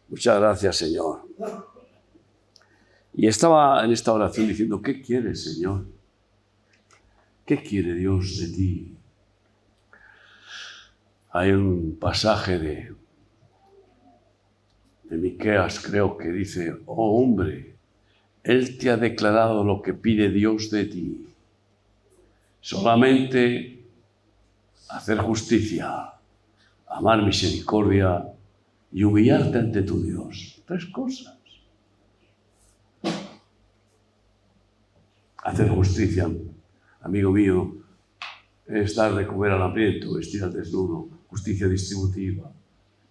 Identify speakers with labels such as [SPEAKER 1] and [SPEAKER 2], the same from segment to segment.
[SPEAKER 1] Muchas gracias, Señor. Y estaba en esta oración diciendo, ¿qué quieres, Señor? ¿Qué quiere Dios de ti? Hay un pasaje de Miqueas, creo que dice, oh hombre, Él te ha declarado lo que pide Dios de ti. Solamente hacer justicia, amar misericordia y humillarte ante tu Dios. 3 cosas. Hacer justicia, amigo mío, es dar de comer al hambriento, vestir al desnudo, justicia distributiva.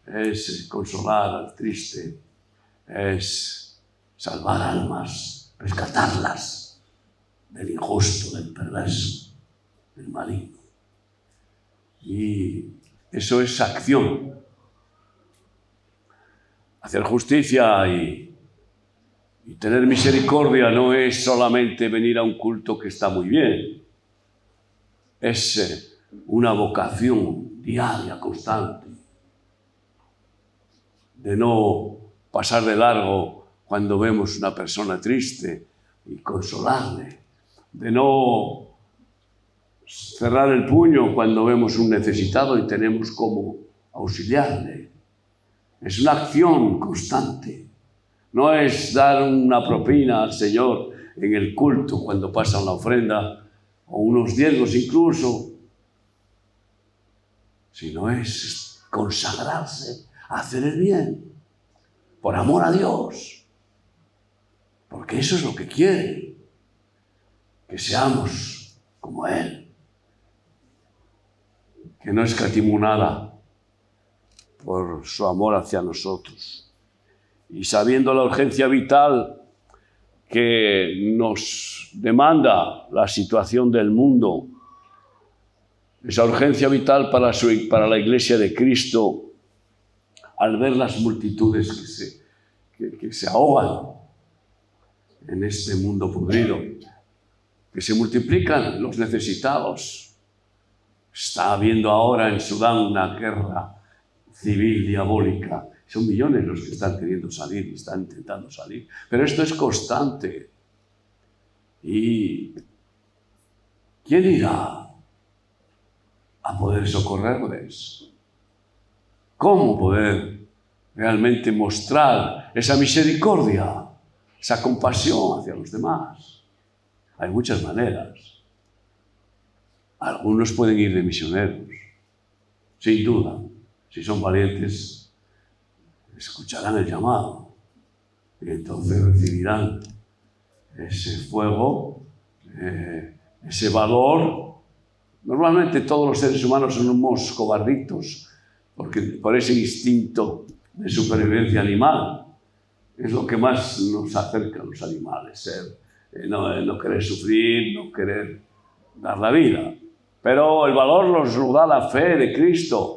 [SPEAKER 1] Es consolar al triste, es salvar almas, rescatarlas del injusto, del perverso, del maligno. Y eso es acción. Hacer justicia y tener misericordia no es solamente venir a un culto que está muy bien. Es una vocación diaria, constante, de no pasar de largo cuando vemos una persona triste y consolarle, de no cerrar el puño cuando vemos un necesitado y tenemos cómo auxiliarle. Es una acción constante. No es dar una propina al Señor en el culto cuando pasa una ofrenda o unos diezmos incluso, sino es consagrarse a hacer el bien por amor a Dios, porque eso es lo que quiere, que seamos como Él, que no escatimó nada por su amor hacia nosotros. Y sabiendo la urgencia vital que nos demanda la situación del mundo, esa urgencia vital para la Iglesia de Cristo, al ver las multitudes que se ahogan en este mundo podrido, que se multiplican los necesitados. Está habiendo ahora en Sudán una guerra civil diabólica. Son millones los que están queriendo salir y están intentando salir. Pero esto es constante. ¿Y quién irá a poder socorrerles? ¿Cómo poder realmente mostrar esa misericordia, esa compasión hacia los demás? Hay muchas maneras. Algunos pueden ir de misioneros, sin duda. Si son valientes, escucharán el llamado y entonces recibirán ese fuego, ese valor. Normalmente todos los seres humanos somos cobarditos, porque por ese instinto de supervivencia animal es lo que más nos acerca a los animales, no querer sufrir, no querer dar la vida. Pero el valor nos lo da la fe de Cristo,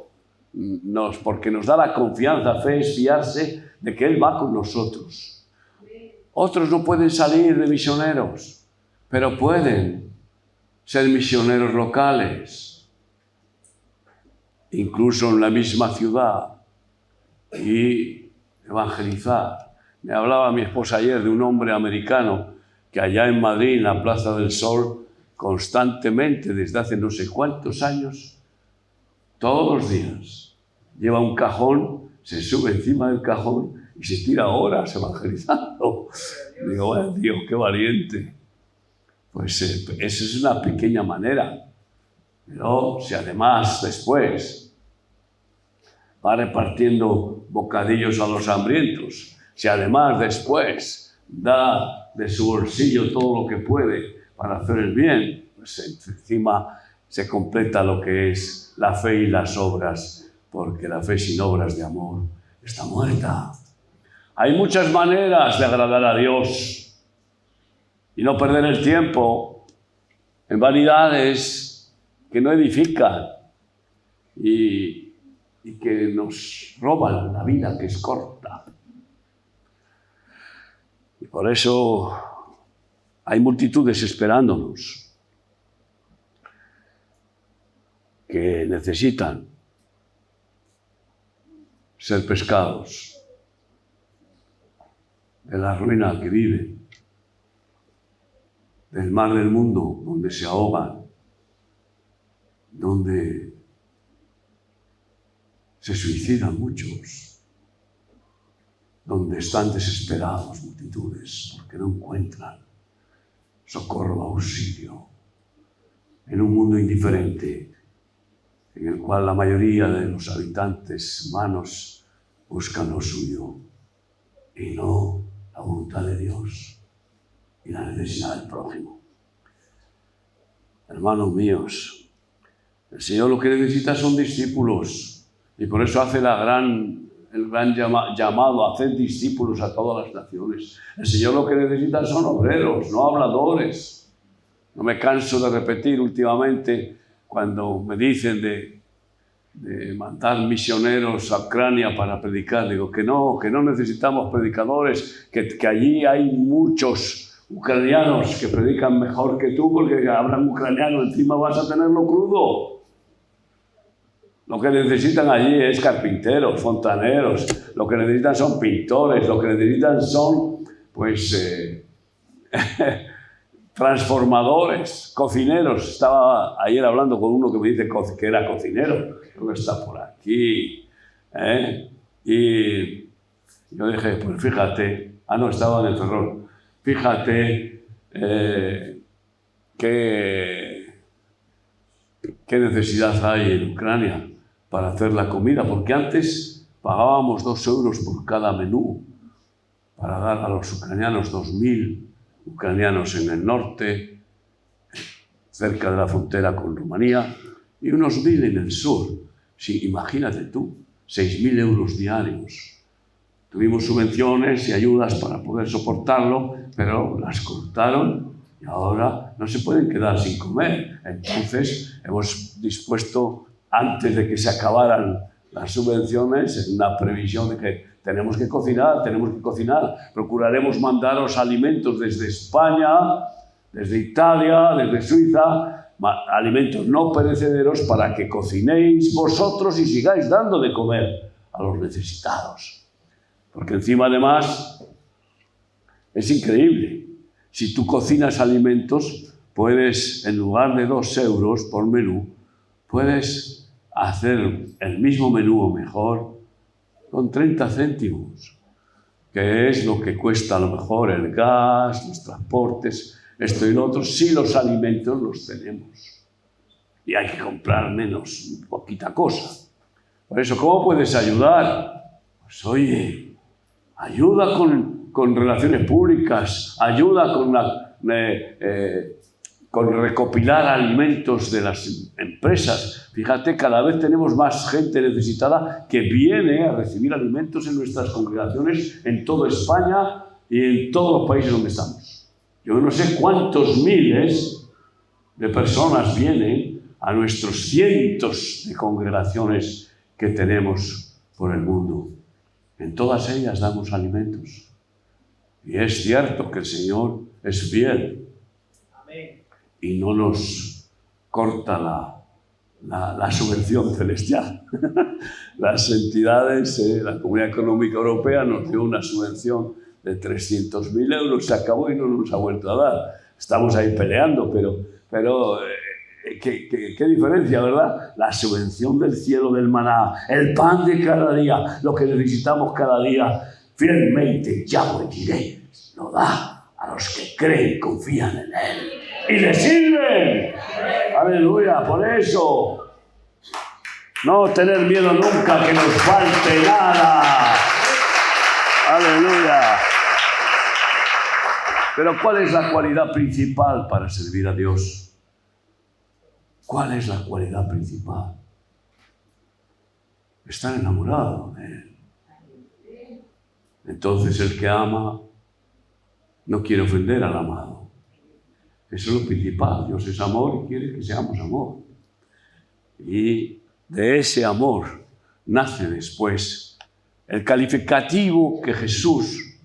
[SPEAKER 1] porque nos da la confianza. Fe es fiarse de que Él va con nosotros. Otros no pueden salir de misioneros, pero pueden ser misioneros locales, incluso en la misma ciudad, y evangelizar. Me hablaba mi esposa ayer de un hombre americano que allá en Madrid, en la Plaza del Sol, constantemente, desde hace no sé cuántos años, todos los días, lleva un cajón, se sube encima del cajón y se tira horas evangelizando. Digo, bueno, Dios, qué valiente. Pues esa es una pequeña manera. Pero si además después va repartiendo bocadillos a los hambrientos, si además después da de su bolsillo todo lo que puede para hacer el bien, pues encima se completa lo que es la fe y las obras, porque la fe sin obras de amor está muerta. Hay muchas maneras de agradar a Dios y no perder el tiempo en vanidades que no edifican y que nos roban la vida, que es corta. Y por eso hay multitudes esperándonos que necesitan ser pescados. de la ruina que vive, del mar del mundo donde se ahogan, donde se suicidan muchos, donde están desesperados multitudes porque no encuentran socorro, auxilio, en un mundo indiferente en el cual la mayoría de los habitantes humanos buscan lo suyo y no la voluntad de Dios y la necesidad del prójimo. Hermanos míos, el Señor lo que necesita son discípulos y por eso hace el gran llamado a hacer discípulos a todas las naciones. El Señor lo que necesita son obreros, no habladores. No me canso de repetir últimamente cuando me dicen de mandar misioneros a Ucrania para predicar. Digo que no necesitamos predicadores, que allí hay muchos ucranianos que predican mejor que tú porque hablan ucraniano, encima vas a tenerlo crudo. Lo que necesitan allí es carpinteros, fontaneros, lo que necesitan son pintores, lo que necesitan son, transformadores, cocineros. Estaba ayer hablando con uno que me dice que era cocinero, creo que está por aquí, y yo dije, pues fíjate, no, estaba en el Ferrol, fíjate qué necesidad hay en Ucrania para hacer la comida, porque antes pagábamos 2 euros por cada menú para dar a los ucranianos, 2.000 ucranianos en el norte, cerca de la frontera con Rumanía, y unos 1.000 en el sur. Sí, imagínate tú, 6.000 euros diarios. Tuvimos subvenciones y ayudas para poder soportarlo, pero las cortaron y ahora no se pueden quedar sin comer. Entonces hemos dispuesto, antes de que se acabaran las subvenciones, en una previsión de que tenemos que cocinar. Procuraremos mandaros alimentos desde España, desde Italia, desde Suiza, alimentos no perecederos para que cocinéis vosotros y sigáis dando de comer a los necesitados. Porque encima, además, es increíble. Si tú cocinas alimentos, puedes, en lugar de 2 euros por menú, puedes hacer el mismo menú o mejor con 30 céntimos, que es lo que cuesta a lo mejor el gas, los transportes, esto y lo otro, si los alimentos los tenemos. Y hay que comprar menos, poquita cosa. Por eso, ¿cómo puedes ayudar? Pues oye, ayuda con relaciones públicas, ayuda con recopilar alimentos de las empresas. Fíjate, cada vez tenemos más gente necesitada que viene a recibir alimentos en nuestras congregaciones en toda España y en todos los países donde estamos. Yo no sé cuántos miles de personas vienen a nuestros cientos de congregaciones que tenemos por el mundo. En todas ellas damos alimentos. Y es cierto que el Señor es fiel. Amén. Y no nos corta la subvención celestial. Las entidades, la Comunidad Económica Europea nos dio una subvención de 300.000 euros, se acabó y no nos ha vuelto a dar. Estamos ahí peleando, pero ¿qué diferencia, verdad? La subvención del cielo, del maná, el pan de cada día, lo que necesitamos cada día, fielmente Yahweh Jireh lo da a los que creen y confían en Él y le sirven. Aleluya, por eso no tener miedo nunca que nos falte nada. Aleluya. Pero ¿cuál es la cualidad principal para servir a Dios? ¿Cuál es la cualidad principal? Estar enamorado de Él. Entonces el que ama no quiere ofender al amado. Eso es lo principal. Dios es amor y quiere que seamos amor. Y de ese amor nace después el calificativo que Jesús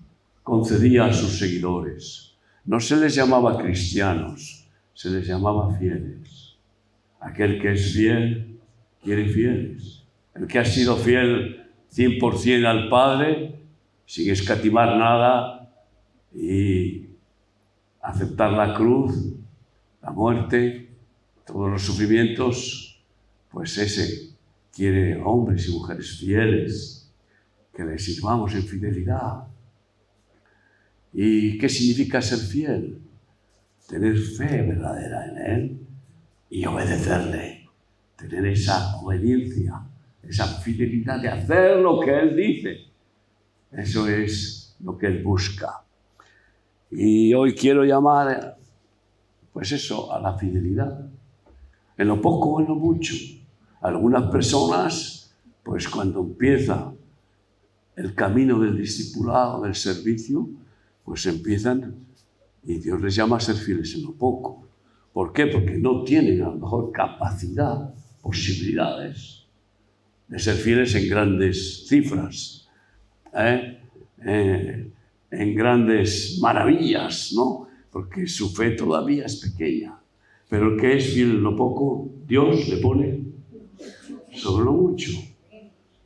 [SPEAKER 1] concedía a sus seguidores. No se les llamaba cristianos, se les llamaba fieles. Aquel que es fiel, quiere fieles. El que ha sido fiel 100% al Padre, sin escatimar nada, y aceptar la cruz, la muerte, todos los sufrimientos, pues ese quiere hombres y mujeres fieles, que le sirvamos en fidelidad. ¿Y qué significa ser fiel? Tener fe verdadera en Él y obedecerle, tener esa obediencia, esa fidelidad de hacer lo que Él dice. Eso es lo que Él busca. Y hoy quiero llamar, pues eso, a la fidelidad. En lo poco o en lo mucho. Algunas personas, pues cuando empieza el camino del discipulado, del servicio, pues empiezan y Dios les llama a ser fieles en lo poco. ¿Por qué? Porque no tienen a lo mejor capacidad, posibilidades de ser fieles en grandes cifras, en grandes maravillas, ¿no? Porque su fe todavía es pequeña. Pero el que es fiel en lo poco, Dios le pone sobre lo mucho.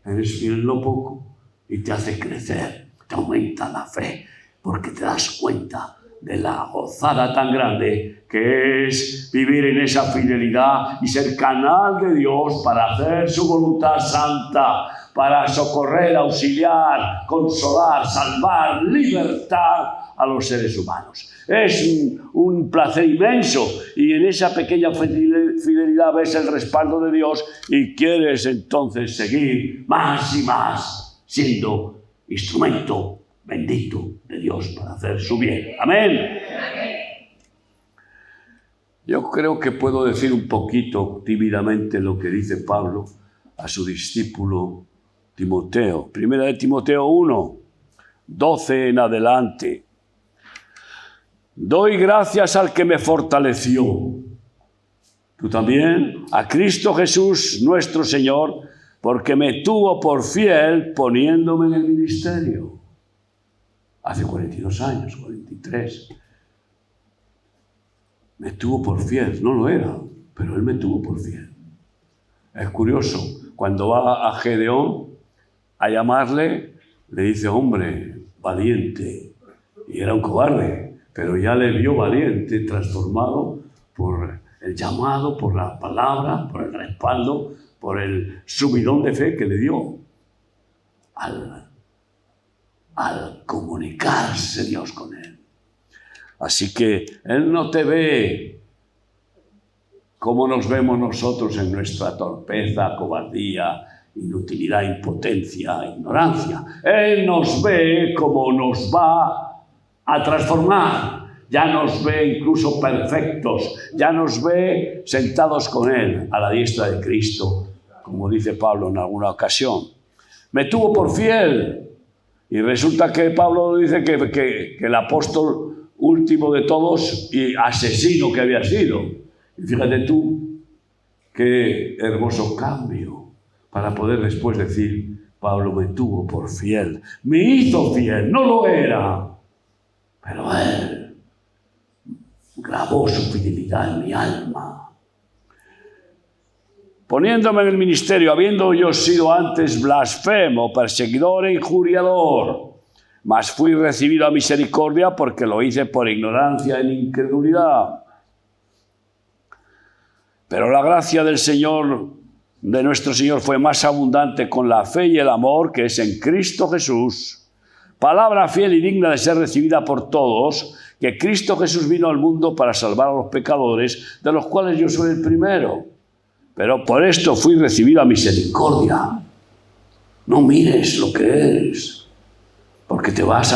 [SPEAKER 1] Eres fiel en lo poco y te hace crecer, te aumenta la fe, porque te das cuenta de la gozada tan grande que es vivir en esa fidelidad y ser canal de Dios para hacer su voluntad santa, para socorrer, auxiliar, consolar, salvar, libertar a los seres humanos. Es un placer inmenso y en esa pequeña fidelidad ves el respaldo de Dios y quieres entonces seguir más y más siendo instrumento bendito de Dios para hacer su bien. Amén. Yo creo que puedo decir un poquito tímidamente lo que dice Pablo a su discípulo Timoteo. Primera de Timoteo 1, 12 en adelante. Doy gracias al que me fortaleció. Tú también, a Cristo Jesús nuestro Señor, porque me tuvo por fiel poniéndome en el ministerio. Hace 42 años, 43. Me tuvo por fiel, no lo era, pero Él me tuvo por fiel. Es curioso, cuando va a Gedeón a llamarle, le dice, hombre, valiente. Y era un cobarde, pero ya le vio valiente, transformado por el llamado, por la palabra, por el respaldo, por el subidón de fe que le dio al comunicarse Dios con él. Así que Él no te ve como nos vemos nosotros en nuestra torpeza, cobardía, inutilidad, impotencia, ignorancia. Él nos ve como nos va a transformar. Ya nos ve incluso perfectos, ya nos ve sentados con Él a la diestra de Cristo, como dice Pablo en alguna ocasión. Me tuvo por fiel. Y resulta que Pablo dice que el apóstol último de todos y asesino que había sido. Y fíjate tú, qué hermoso cambio para poder después decir, Pablo me tuvo por fiel, me hizo fiel, no lo era, pero Él grabó su fidelidad en mi alma. Poniéndome en el ministerio, habiendo yo sido antes blasfemo, perseguidor e injuriador, mas fui recibido a misericordia porque lo hice por ignorancia en incredulidad. Pero la gracia del Señor, de nuestro Señor, fue más abundante con la fe y el amor que es en Cristo Jesús. Palabra fiel y digna de ser recibida por todos, que Cristo Jesús vino al mundo para salvar a los pecadores, de los cuales yo soy el primero. Pero por esto fui recibido a misericordia. No mires lo que eres, porque te vas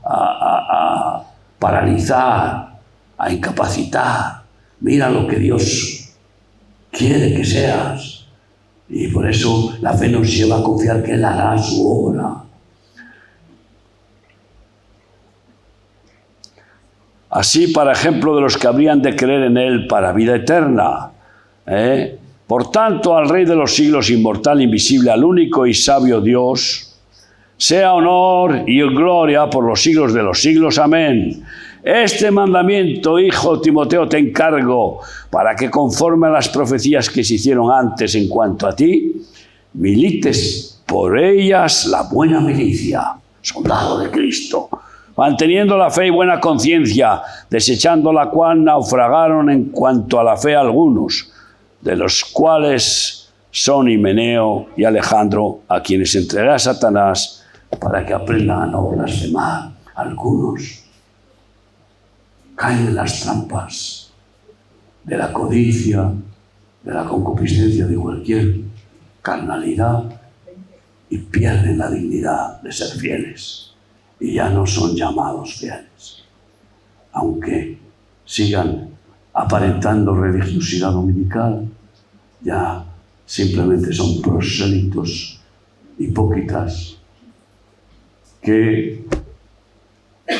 [SPEAKER 1] a paralizar, a incapacitar. Mira lo que Dios quiere que seas. Y por eso la fe nos lleva a confiar que Él hará su obra. Así, para ejemplo de los que habrían de creer en Él para vida eterna. Por tanto, al Rey de los siglos, inmortal, invisible, al único y sabio Dios, sea honor y gloria por los siglos de los siglos. Amén. Este mandamiento, hijo Timoteo, te encargo, para que conforme a las profecías que se hicieron antes en cuanto a ti, milites por ellas la buena milicia, soldado de Cristo, manteniendo la fe y buena conciencia, desechando la cual naufragaron en cuanto a la fe algunos, de los cuales son Himeneo y Alejandro, a quienes entregué a Satanás para que aprendan a no blasfemar. Algunos caen en las trampas de la codicia, de la concupiscencia, de cualquier carnalidad, y pierden la dignidad de ser fieles y ya no son llamados fieles, aunque sigan aparentando religiosidad dominical. Ya simplemente son prosélitos hipócritas que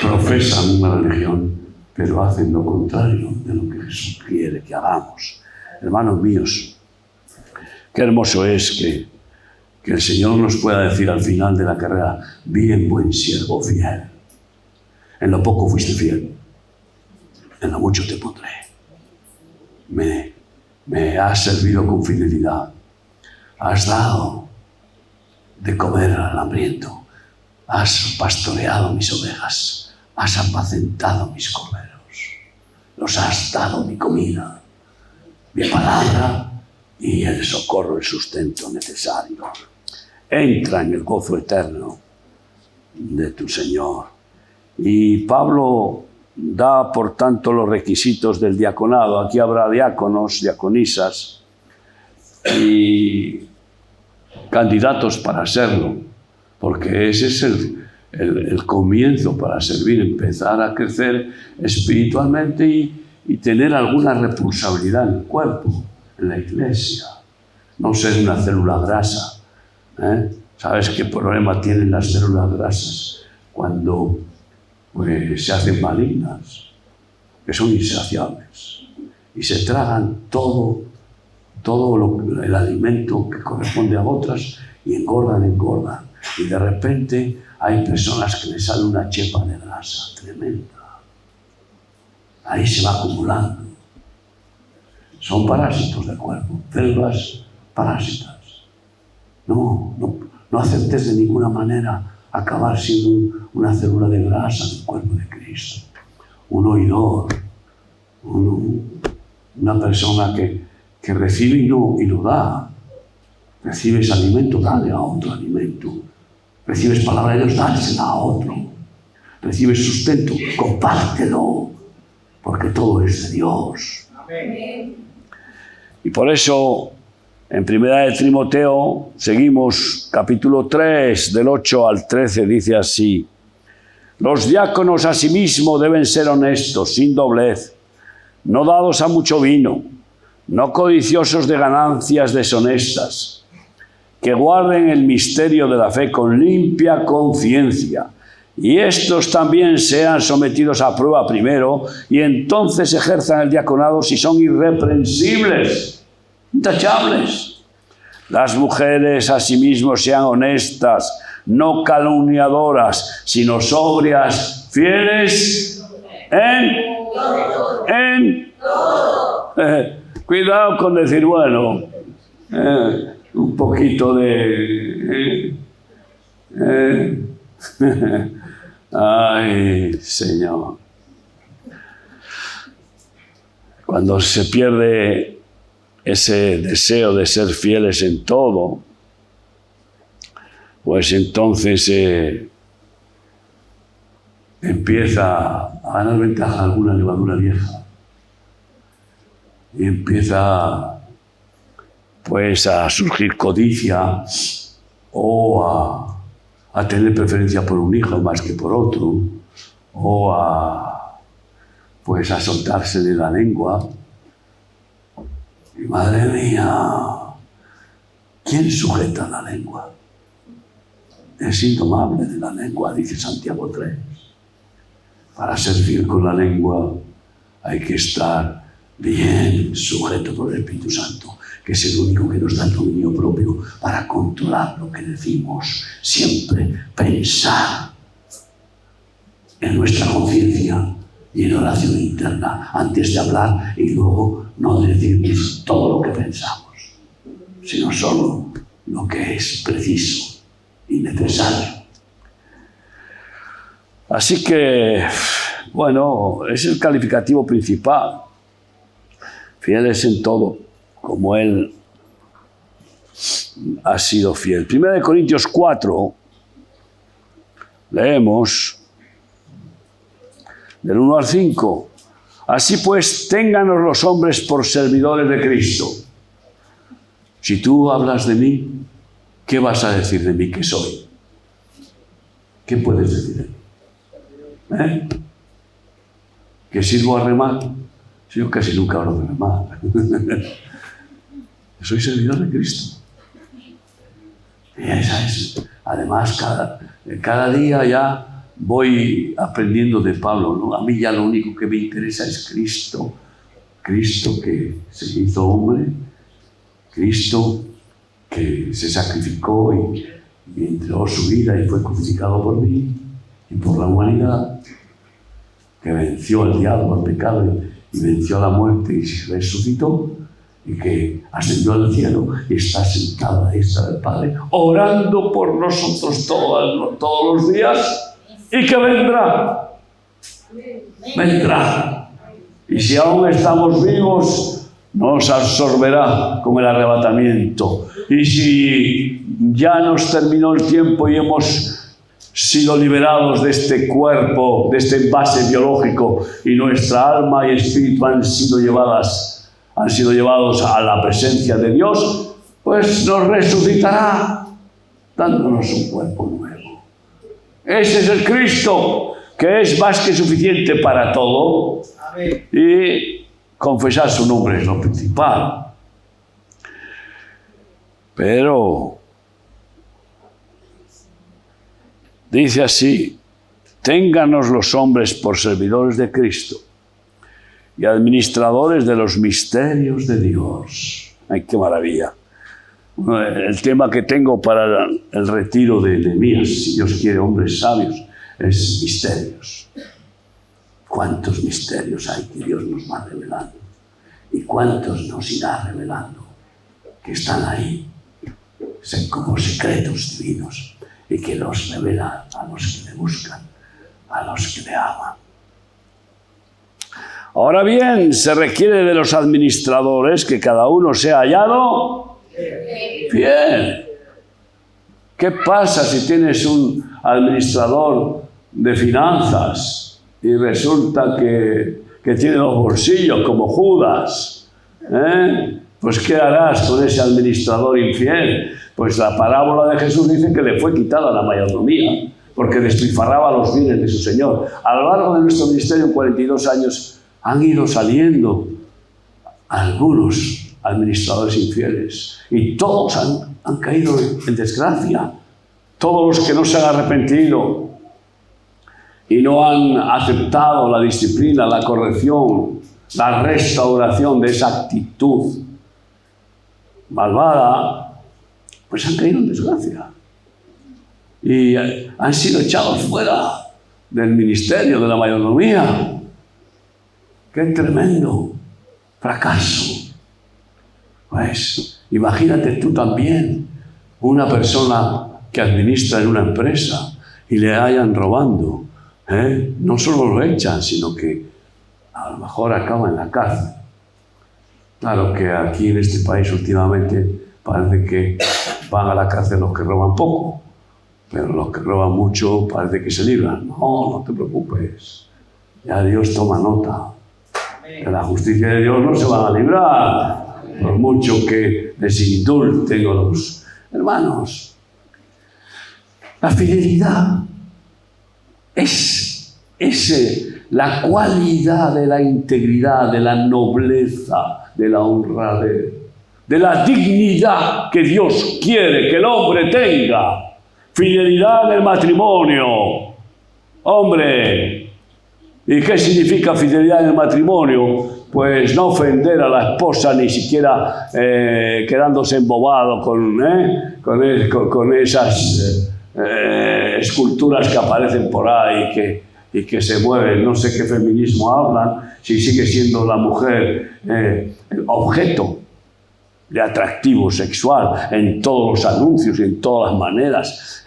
[SPEAKER 1] profesan una religión pero hacen lo contrario de lo que Jesús quiere que hagamos. Hermanos míos, qué hermoso es que el Señor nos pueda decir al final de la carrera: bien, buen siervo fiel. En lo poco fuiste fiel, en lo mucho te pondré. Me has servido con fidelidad. Has dado de comer al hambriento. Has pastoreado mis ovejas. Has apacentado mis corderos. Los has dado mi comida, mi palabra y el socorro, el sustento necesario. Entra en el gozo eterno de tu Señor. Y Pablo da, por tanto, los requisitos del diaconado. Aquí habrá diáconos, diaconisas y candidatos para serlo, porque ese es el comienzo para servir, empezar a crecer espiritualmente y tener alguna responsabilidad en el cuerpo, en la iglesia. No ser una célula grasa. ¿Sabes qué problema tienen las células grasas cuando se hacen malignas? Que son insaciables y se tragan todo el alimento que corresponde a otras y engordan. Y de repente hay personas que les sale una chepa de grasa tremenda. Ahí se va acumulando. Son parásitos del cuerpo, células parásitas. No aceptes de ninguna manera acabar siendo una célula de grasa del cuerpo de Cristo. Un oidor, una persona que recibe y no da. Recibes alimento, dale a otro alimento. Recibes palabra de Dios, dásela a otro. Recibes sustento, compártelo, porque todo es de Dios. Amén. Y por eso, en 1 de Timoteo, seguimos, capítulo 3, del 8 al 13, dice así: los diáconos asimismo deben ser honestos, sin doblez, no dados a mucho vino, no codiciosos de ganancias deshonestas, que guarden el misterio de la fe con limpia conciencia, y estos también sean sometidos a prueba primero, y entonces ejerzan el diaconado si son irreprensibles, intachables. Las mujeres asimismo sean honestas, no calumniadoras, sino sobrias, fieles en cuidado con decir, bueno, un poquito de... Ay, Señor. Cuando se pierde ese deseo de ser fieles en todo, pues entonces empieza a ganar ventaja alguna levadura vieja. Y empieza pues a surgir codicia o a tener preferencia por un hijo más que por otro, o a soltarse de la lengua. Y madre mía, ¿quién sujeta la lengua? Es indomable de la lengua, dice Santiago 3. Para ser fiel con la lengua hay que estar bien sujeto por el Espíritu Santo, que es el único que nos da el dominio propio para controlar lo que decimos. Siempre pensar en nuestra conciencia y en oración interna antes de hablar, y luego no decir todo lo que pensamos, sino solo lo que es preciso y necesario. Así que, bueno, es el calificativo principal. Fieles en todo, como Él ha sido fiel. 1 Corintios 4, leemos del 1 al 5. Así pues, ténganos los hombres por servidores de Cristo. Si tú hablas de mí, ¿qué vas a decir de mí que soy? ¿Qué puedes decir de mí? ¿Que sirvo a remar? Yo casi nunca hablo de remar. Soy servidor de Cristo. Y esa es. Además, cada día ya voy aprendiendo de Pablo, ¿no? A mí ya lo único que me interesa es Cristo. Cristo que se hizo hombre, Cristo que se sacrificó y entregó su vida y fue crucificado por mí y por la humanidad, que venció al diablo, al pecado y venció a la muerte y se resucitó y que ascendió al cielo y está sentado a la diestra del Padre, orando por nosotros todos los días, y que vendrá. Y si aún estamos vivos, nos absorberá con el arrebatamiento. Y si ya nos terminó el tiempo y hemos sido liberados de este cuerpo, de este envase biológico, y nuestra alma y espíritu han sido llevados a la presencia de Dios, pues nos resucitará dándonos un cuerpo nuevo. Ese es el Cristo, que es más que suficiente para todo. Amén. Y confesar su nombre es lo principal. Pero dice así: ténganos los hombres por servidores de Cristo y administradores de los misterios de Dios. ¡Ay, qué maravilla! El tema que tengo para el retiro de Nehemías, si Dios quiere hombres sabios, es misterios. ¿Cuántos misterios hay que Dios nos va revelando? ¿Y cuántos nos irá revelando? Que están ahí, son como secretos divinos, y que los revela a los que le buscan, a los que le aman. Ahora bien, se requiere de los administradores que cada uno sea hallado fiel. ¿Qué pasa si tienes un administrador de finanzas y resulta que tiene los bolsillos como Judas? Pues ¿qué harás con ese administrador infiel? Pues la parábola de Jesús dice que le fue quitada la mayordomía porque despilfarraba los bienes de su Señor. A lo largo de nuestro ministerio, en 42 años, han ido saliendo algunos administradores infieles y todos han caído en desgracia. Todos los que no se han arrepentido y no han aceptado la disciplina, la corrección, la restauración de esa actitud malvada, pues han caído en desgracia y han sido echados fuera del ministerio, de la mayordomía. ¡Qué tremendo fracaso! Pues imagínate tú también una persona que administra en una empresa y le hayan robando. No solo lo echan, sino que a lo mejor acaba en la cárcel. Claro que aquí en este país últimamente parece que van a la cárcel los que roban poco, pero los que roban mucho parece que se libran. No te preocupes, ya Dios toma nota. De la justicia de Dios no se van a librar, por mucho que les indulten los hermanos. La fidelidad es la cualidad de la integridad, de la nobleza, de la honradez, de la dignidad que Dios quiere que el hombre tenga. Fidelidad en el matrimonio. Hombre, ¿y qué significa fidelidad en el matrimonio? Pues no ofender a la esposa, ni siquiera quedándose embobado con esas esculturas que aparecen por ahí y que se mueven. No sé qué feminismo hablan, si sigue siendo la mujer objeto de atractivo sexual en todos los anuncios y en todas las maneras.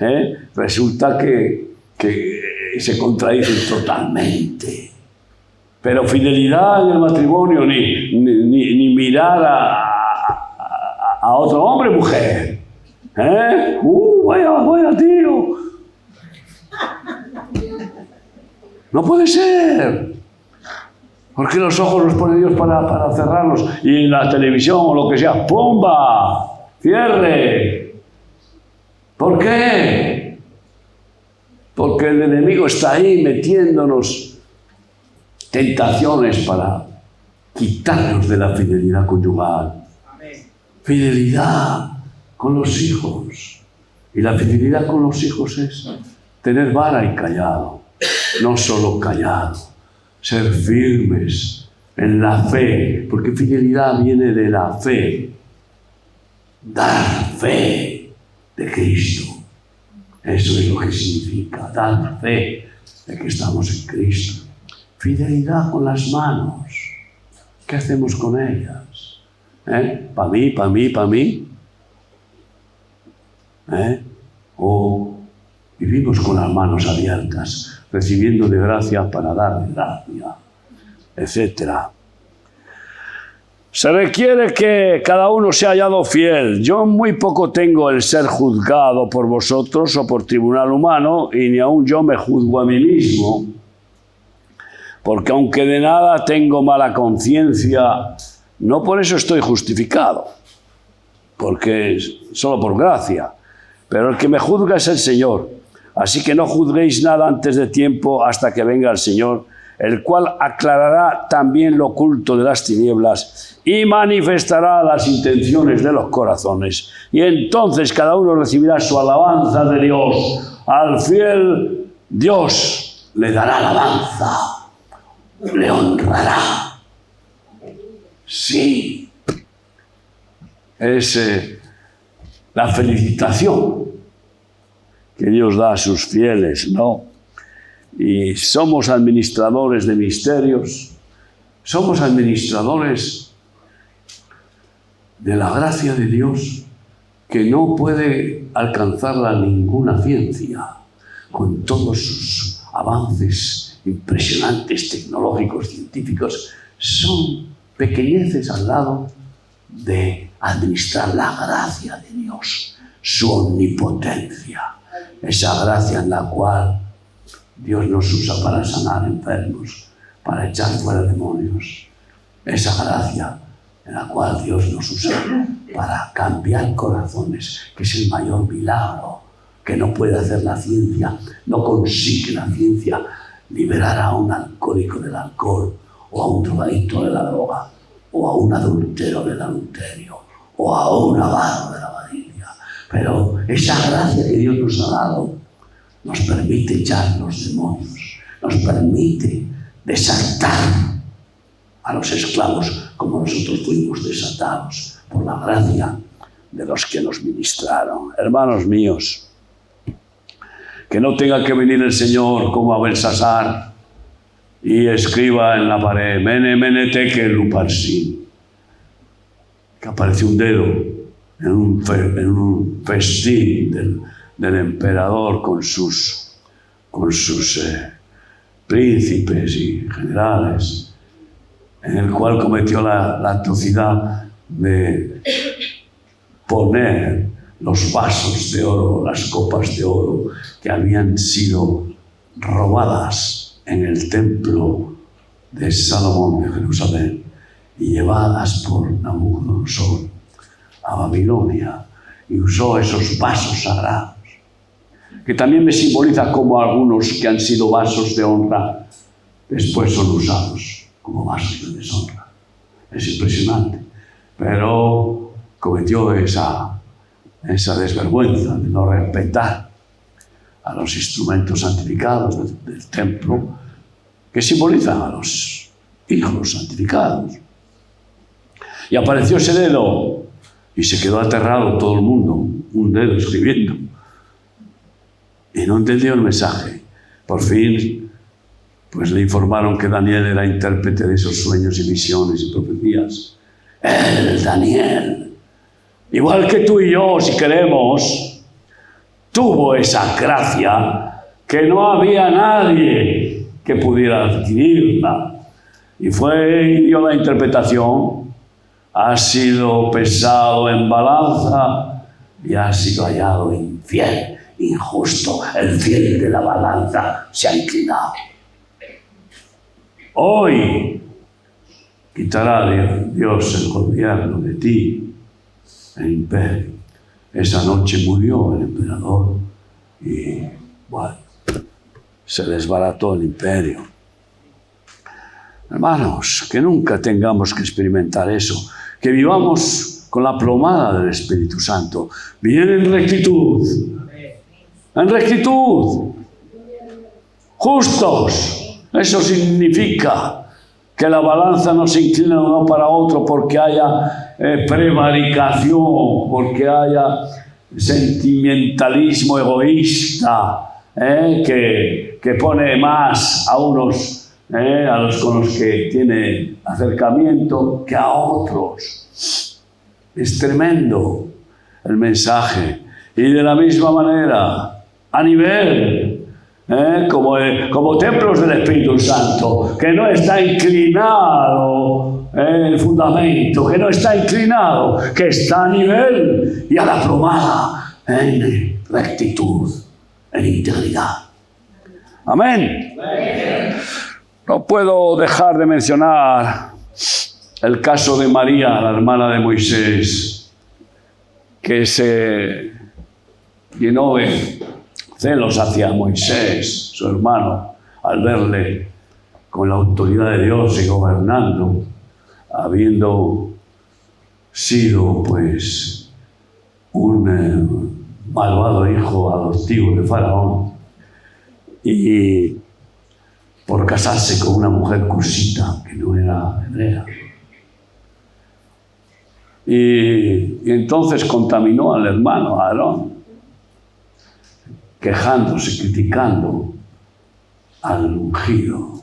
[SPEAKER 1] Resulta que que se contradicen totalmente. Pero fidelidad en el matrimonio, ni mirar a otro hombre, mujer. Vaya tío. No puede ser. Porque los ojos los pone Dios para cerrarlos. Y en la televisión o lo que sea, ¡pumba! ¡Cierre! ¿Por qué? Porque el enemigo está ahí metiéndonos tentaciones para quitarnos de la fidelidad conyugal. Amén. Fidelidad con los hijos. Y la fidelidad con los hijos es tener vara y callado. No solo callado. Ser firmes en la fe. Porque fidelidad viene de la fe. Dar fe de Cristo. Eso es lo que significa. Dar fe de que estamos en Cristo. Fidelidad con las manos. ¿Qué hacemos con ellas? ¿Pa' mí, pa' mí, pa' mí? O vivimos con las manos abiertas, recibiendo de gracia para dar de gracia, etc. Se requiere que cada uno sea hallado fiel. Yo muy poco tengo el ser juzgado por vosotros o por tribunal humano, y ni aun yo me juzgo a mí mismo. Porque aunque de nada tengo mala conciencia, no por eso estoy justificado, porque solo por gracia. Pero el que me juzga es el Señor. Así que no juzguéis nada antes de tiempo hasta que venga el Señor, el cual aclarará también lo oculto de las tinieblas y manifestará las intenciones de los corazones. Y entonces cada uno recibirá su alabanza de Dios. Al fiel Dios le dará alabanza. Le honrará. Sí. Es la felicitación que Dios da a sus fieles, ¿no? Y somos administradores de misterios, somos administradores de la gracia de Dios que no puede alcanzarla ninguna ciencia, con todos sus avances impresionantes, tecnológicos, científicos, son pequeñeces al lado de administrar la gracia de Dios, su omnipotencia, esa gracia en la cual Dios nos usa para sanar enfermos, para echar fuera demonios, esa gracia en la cual Dios nos usa para cambiar corazones, que es el mayor milagro que no puede hacer la ciencia. No consigue la ciencia liberar a un alcohólico del alcohol, o a un drogadicto de la droga, o a un adúltero del adulterio, o a un avaro de la avaricia. Pero esa gracia que Dios nos ha dado nos permite echar los demonios, nos permite desatar a los esclavos como nosotros fuimos desatados por la gracia de los que nos ministraron. Hermanos míos, que no tenga que venir el Señor como a Belsasar y escriba en la pared, Mene, Mene, Tekel, Uparsin, que apareció un dedo en un festín del emperador con sus príncipes y generales, en el cual cometió la atrocidad de poner los vasos de oro, las copas de oro que habían sido robadas en el templo de Salomón de Jerusalén y llevadas por Nabucodonosor a Babilonia, y usó esos vasos sagrados, que también me simboliza como algunos que han sido vasos de honra después son usados como vasos de deshonra. Es impresionante, pero cometió esa desvergüenza de no respetar a los instrumentos santificados del templo, que simbolizan a los hijos santificados. Y apareció ese dedo y se quedó aterrado todo el mundo, un dedo escribiendo. Y no entendió el mensaje. Por fin, pues le informaron que Daniel era intérprete de esos sueños y visiones y profecías. Él, Daniel, igual que tú y yo, si queremos, tuvo esa gracia que no había nadie que pudiera adquirirla. Y dio la interpretación: ha sido pesado en balanza y ha sido hallado infiel, injusto. El fiel de la balanza se ha inclinado. Hoy quitará Dios el gobierno de ti, el imperio. Esa noche murió el emperador y, bueno, se desbarató el imperio. Hermanos, que nunca tengamos que experimentar eso, que vivamos con la plomada del Espíritu Santo, bien en rectitud, justos. Eso significa que la balanza no se inclina uno para otro porque haya prevaricación, porque haya sentimentalismo egoísta, que pone más a unos, a los con los que tiene acercamiento, que a otros. Es tremendo el mensaje. Y de la misma manera, a nivel como templos del Espíritu Santo, que no está inclinado el fundamento, que no está inclinado, que está a nivel y a la plomada en rectitud, en integridad. Amén. No puedo dejar de mencionar el caso de María, la hermana de Moisés, que se llenó de celos hacia Moisés, su hermano, al verle con la autoridad de Dios y gobernando, habiendo sido pues un malvado hijo adoptivo de Faraón, y por casarse con una mujer cusita que no era hebrea. Y entonces contaminó al hermano Aarón, quejándose, criticando al ungido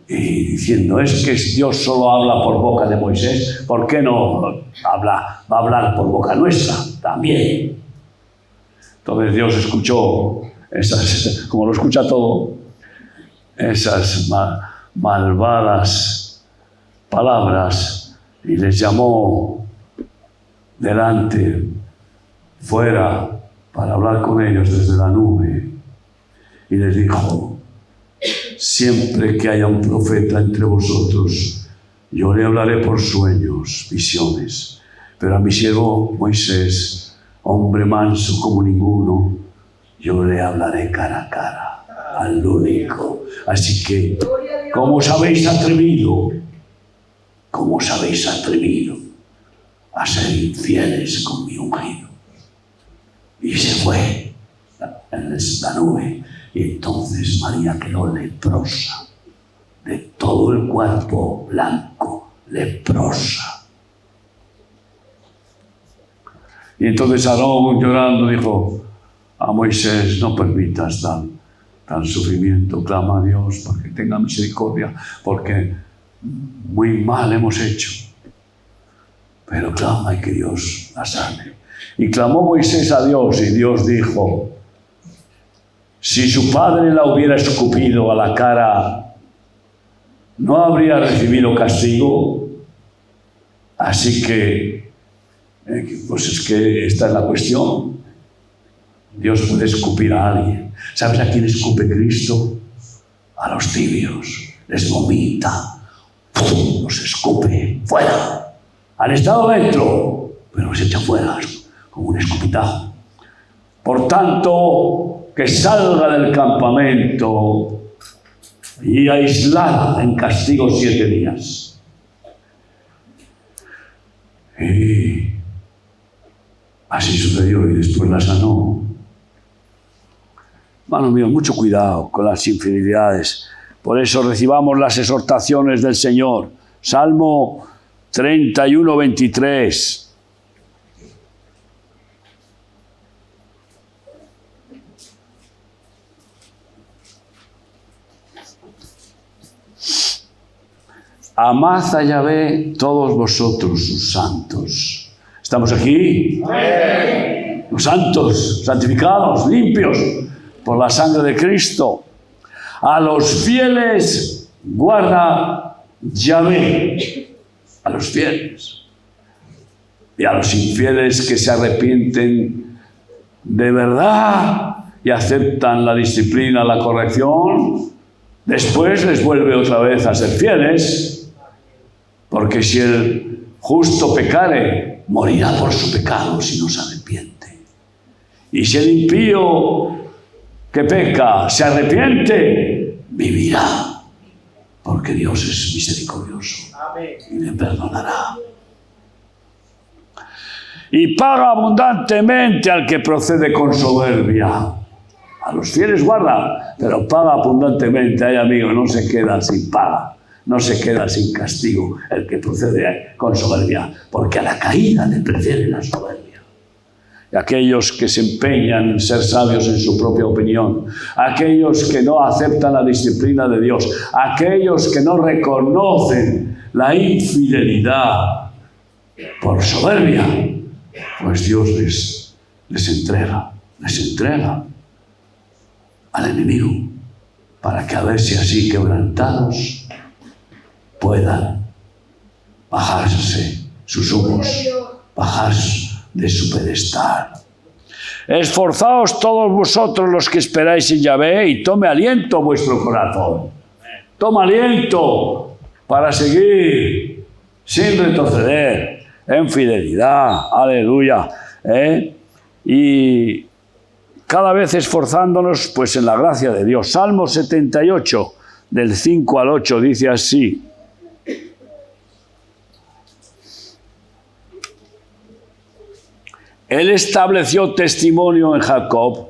[SPEAKER 1] y diciendo: es que Dios solo habla por boca de Moisés, ¿por qué no va a hablar por boca nuestra también? Entonces Dios escuchó esas, como lo escucha todo, esas malvadas palabras y les llamó delante, fuera, para hablar con ellos desde la nube, y les dijo: siempre que haya un profeta entre vosotros, yo le hablaré por sueños, visiones, pero a mi siervo Moisés, hombre manso como ninguno, yo le hablaré cara a cara, al único. Así que, ¿cómo os habéis atrevido a ser infieles con mi ungido? Y se fue en la nube. Y entonces María quedó leprosa, de todo el cuerpo blanco, leprosa. Y entonces Aarón, llorando, dijo a Moisés: no permitas tal sufrimiento, clama a Dios para que tenga misericordia, porque muy mal hemos hecho. Pero clama y que Dios la sane. Y clamó Moisés a Dios, y Dios dijo: si su padre la hubiera escupido a la cara, ¿no habría recibido castigo? Así que, pues es que esta es la cuestión. Dios puede escupir a alguien. ¿Sabes a quién escupe Cristo? A los tibios. Les vomita. ¡Pum! Los escupe fuera. Han estado dentro, pero los echa fuera como un escupitajo. Por tanto, que salga del campamento y aislada en castigo 7 días. Y así sucedió, y después la sanó. Hermanos míos, mucho cuidado con las infidelidades. Por eso recibamos las exhortaciones del Señor. Salmo 31, 23. Amad a Yahvé todos vosotros, sus santos. ¿Estamos aquí? Amén. Los santos, santificados, limpios. por la sangre de Cristo. A los fieles guarda Yahvé, a los fieles. Y a los infieles que se arrepienten de verdad y aceptan la disciplina, la corrección, después les vuelve otra vez a ser fieles, porque si el justo pecare, morirá por su pecado si no se arrepiente. Y si el impío que peca se arrepiente, vivirá, porque Dios es misericordioso y le perdonará. Y paga abundantemente al que procede con soberbia. A los fieles guarda, pero paga abundantemente. Ay, amigo, no se queda sin paga, no se queda sin castigo el que procede con soberbia, porque a la caída le precede la soberbia. Y aquellos que se empeñan en ser sabios en su propia opinión, aquellos que no aceptan la disciplina de Dios, aquellos que no reconocen la infidelidad por soberbia, pues Dios les entrega al enemigo, para que a ver si así quebrantados puedan bajarse sus humos, bajar de su pedestal. Esforzaos todos vosotros los que esperáis en Yahvé y tome aliento vuestro corazón. Toma aliento para seguir sin retroceder en fidelidad. Aleluya. Y cada vez esforzándonos pues en la gracia de Dios. Salmo 78, del 5 al 8, dice así: Él estableció testimonio en Jacob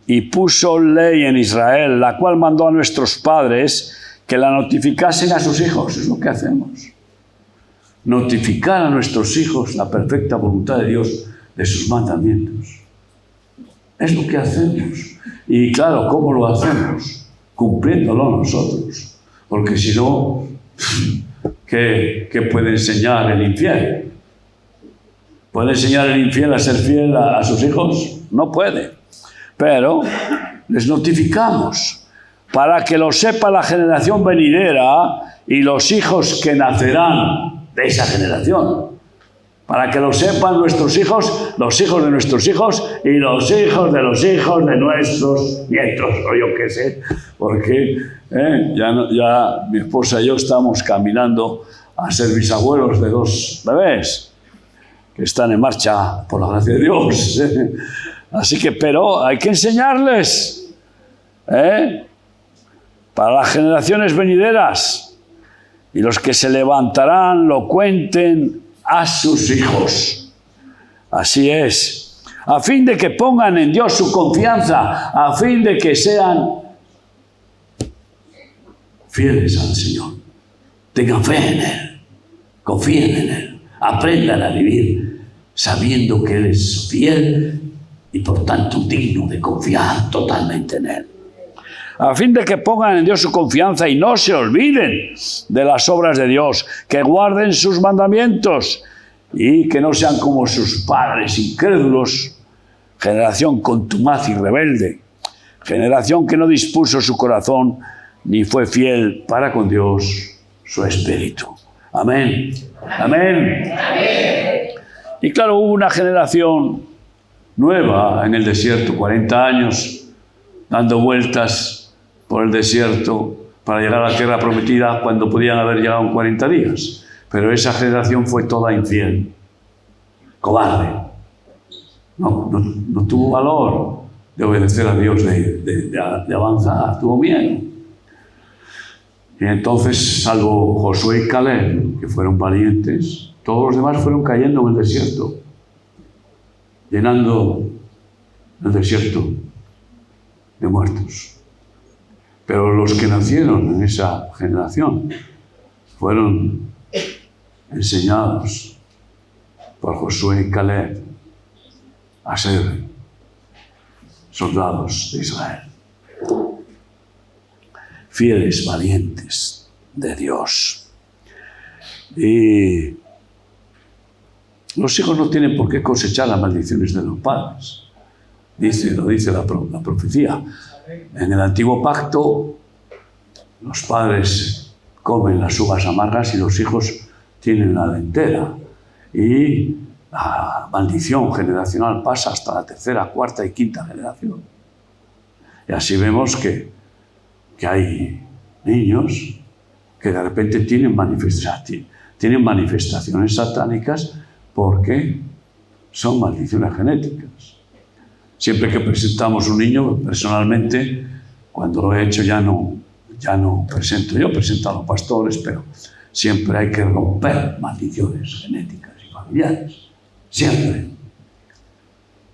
[SPEAKER 1] y puso ley en Israel, la cual mandó a nuestros padres que la notificasen a sus hijos. Es lo que hacemos. Notificar a nuestros hijos la perfecta voluntad de Dios, de sus mandamientos. Es lo que hacemos. Y claro, ¿cómo lo hacemos? Cumpliéndolo nosotros. Porque si no, ¿qué puede enseñar el infiel? ¿Puede enseñar el infiel a ser fiel a sus hijos? No puede. Pero les notificamos para que lo sepa la generación venidera y los hijos que nacerán de esa generación. Para que lo sepan nuestros hijos, los hijos de nuestros hijos y los hijos de nuestros nietos, o yo qué sé, porque ya mi esposa y yo estamos caminando a ser bisabuelos de 2 bebés que están en marcha por la gracia de Dios. Así que, pero hay que enseñarles, para las generaciones venideras, y los que se levantarán lo cuenten a sus hijos. Así es, a fin de que pongan en Dios su confianza, a fin de que sean fieles al Señor, tengan fe en Él, confíen en Él, aprendan a vivir sabiendo que Él es fiel y por tanto digno de confiar totalmente en Él. A fin de que pongan en Dios su confianza y no se olviden de las obras de Dios, que guarden sus mandamientos y que no sean como sus padres incrédulos, generación contumaz y rebelde, generación que no dispuso su corazón ni fue fiel para con Dios su espíritu. Amén. Amén. Amén. Y claro, hubo una generación nueva en el desierto, 40 años dando vueltas por el desierto para llegar a la tierra prometida cuando podían haber llegado en 40 días. Pero esa generación fue toda infiel, cobarde. No tuvo valor de obedecer a Dios, de avanzar, tuvo miedo. Y entonces, salvo Josué y Caleb, que fueron valientes, todos los demás fueron cayendo en el desierto, llenando el desierto de muertos. Pero los que nacieron en esa generación fueron enseñados por Josué y Caleb a ser soldados de Israel, fieles, valientes de Dios. Y los hijos no tienen por qué cosechar las maldiciones de los padres. lo dice la profecía. En el antiguo pacto, los padres comen las uvas amargas y los hijos tienen la dentera. Y la maldición generacional pasa hasta la tercera, cuarta y quinta generación. Y así vemos que hay niños que de repente tienen manifestaciones satánicas porque son maldiciones genéticas. Siempre que presentamos un niño, personalmente, cuando lo he hecho ya no presento yo, presento a los pastores, pero siempre hay que romper maldiciones genéticas y familiares. Siempre.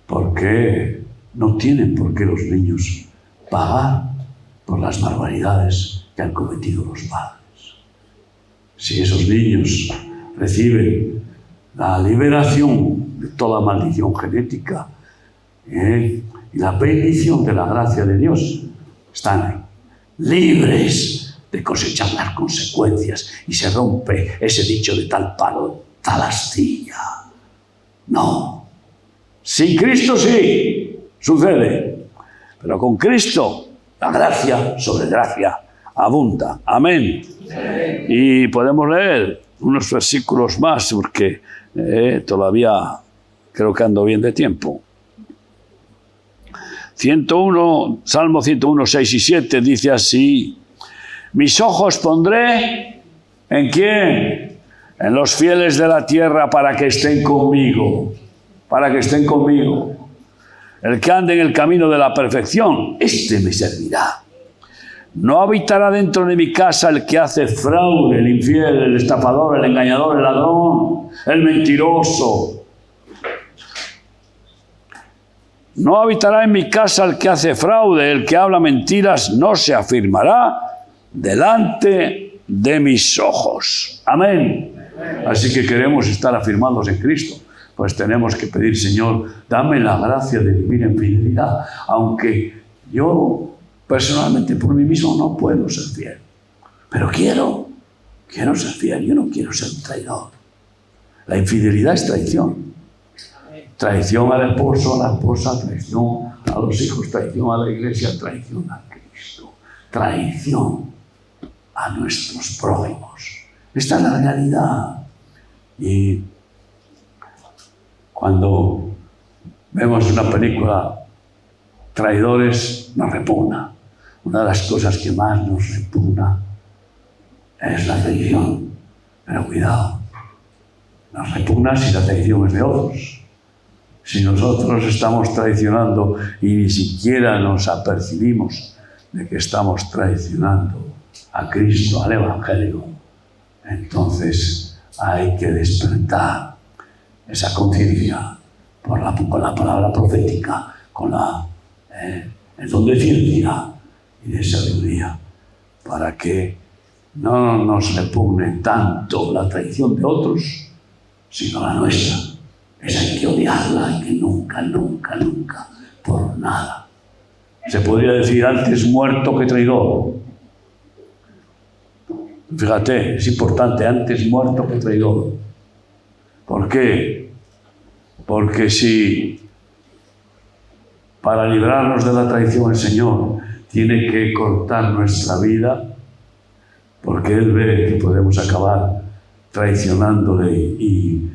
[SPEAKER 1] Porque no tienen por qué los niños pagar por las barbaridades que han cometido los padres. Si esos niños reciben la liberación de toda maldición genética y la bendición de la gracia de Dios, están libres de cosechar las consecuencias y se rompe ese dicho de tal palo, tal astilla. No. Sin Cristo sí, sucede. Pero con Cristo, la gracia sobre gracia abunda. Amén. Y podemos leer unos versículos más porque todavía creo que ando bien de tiempo. 101, Salmo 101, 6 y 7 dice así: mis ojos pondré ¿en quién? En los fieles de la tierra para que estén conmigo. Para que estén conmigo. El que ande en el camino de la perfección, este me servirá. No habitará dentro de mi casa el que hace fraude, el infiel, el estafador, el engañador, el ladrón, el mentiroso. No habitará en mi casa el que hace fraude, el que habla mentiras, no se afirmará delante de mis ojos. Amén. Así que queremos estar afirmados en Cristo. Pues tenemos que pedir, Señor, dame la gracia de vivir en fidelidad, aunque yo personalmente por mí mismo no puedo ser fiel. Pero quiero ser fiel, yo no quiero ser un traidor. La infidelidad es traición. Traición al esposo, a la esposa, traición a los hijos, traición a la iglesia, traición a Cristo, traición a nuestros prójimos. Esta es la realidad. Y cuando vemos una película, Traidores, nos repugna. Una de las cosas que más nos repugna es la traición. Pero cuidado, nos repugna si la traición es de otros. Si nosotros estamos traicionando y ni siquiera nos apercibimos de que estamos traicionando a Cristo, al Evangelio, entonces hay que despertar esa conciencia con la palabra profética, con el don de ciencia y de sabiduría, para que no nos repugne tanto la traición de otros, sino la nuestra. Esa hay que odiarla y que nunca, nunca, nunca, por nada. Se podría decir antes muerto que traidor. Fíjate, es importante, antes muerto que traidor. ¿Por qué? Porque si para librarnos de la traición el Señor tiene que cortar nuestra vida, porque Él ve que podemos acabar traicionándole y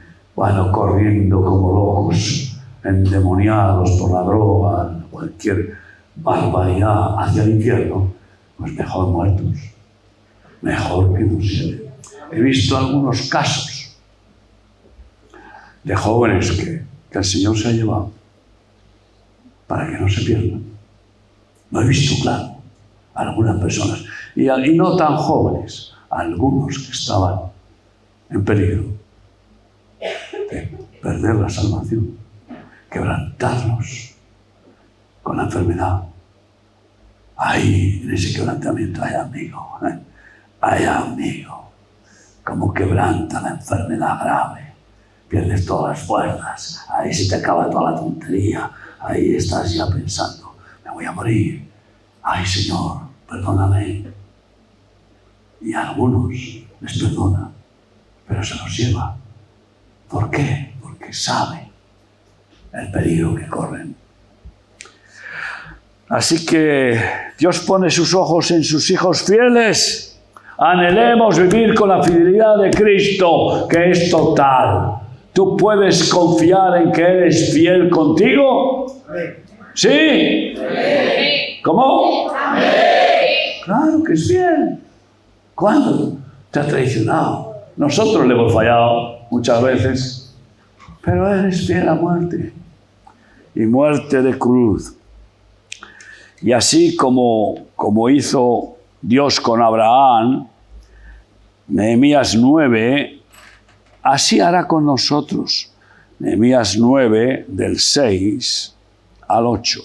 [SPEAKER 1] corriendo como locos, endemoniados por la droga, cualquier barbaridad hacia el infierno, pues mejor muertos, mejor que no se. He visto algunos casos de jóvenes que el Señor se ha llevado para que no se pierdan. Lo he visto claro, algunas personas, y no tan jóvenes, algunos que estaban en peligro de perder la salvación, quebrantarlos con la enfermedad. Ahí, en ese quebrantamiento, hay amigo, como quebranta la enfermedad grave, pierdes todas las fuerzas, ahí se te acaba toda la tontería, ahí estás ya pensando, me voy a morir, ay Señor, perdóname. Y a algunos les perdona, pero se los lleva. ¿Por qué? Porque sabe el peligro que corren. Así que Dios pone sus ojos en sus hijos fieles. Anhelemos vivir con la fidelidad de Cristo, que es total. ¿Tú puedes confiar en que Él es fiel contigo? ¿Sí? ¿Cómo? Claro que es fiel. ¿Cuándo te ha traicionado? Nosotros le hemos fallado muchas veces, pero Él es fiel a muerte, y muerte de cruz. Y así como hizo Dios con Abraham, Nehemías 9, así hará con nosotros. Nehemías 9, del 6 al 8.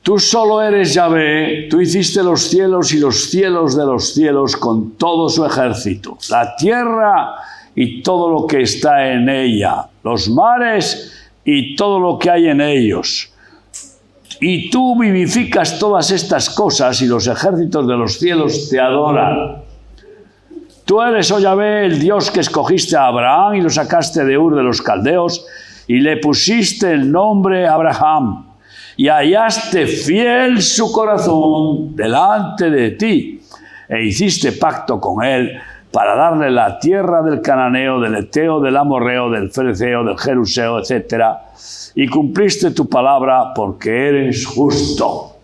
[SPEAKER 1] Tú solo eres Yahvé, tú hiciste los cielos y los cielos de los cielos con todo su ejército, la tierra y todo lo que está en ella, los mares y todo lo que hay en ellos. Y tú vivificas todas estas cosas y los ejércitos de los cielos te adoran. Tú eres, oh Yahvé, el Dios que escogiste a Abraham y lo sacaste de Ur de los Caldeos y le pusiste el nombre Abraham. Y hallaste fiel su corazón delante de ti, e hiciste pacto con él para darle la tierra del cananeo, del eteo, del amorreo, del fereceo, del jeruseo, etc. Y cumpliste tu palabra porque eres justo.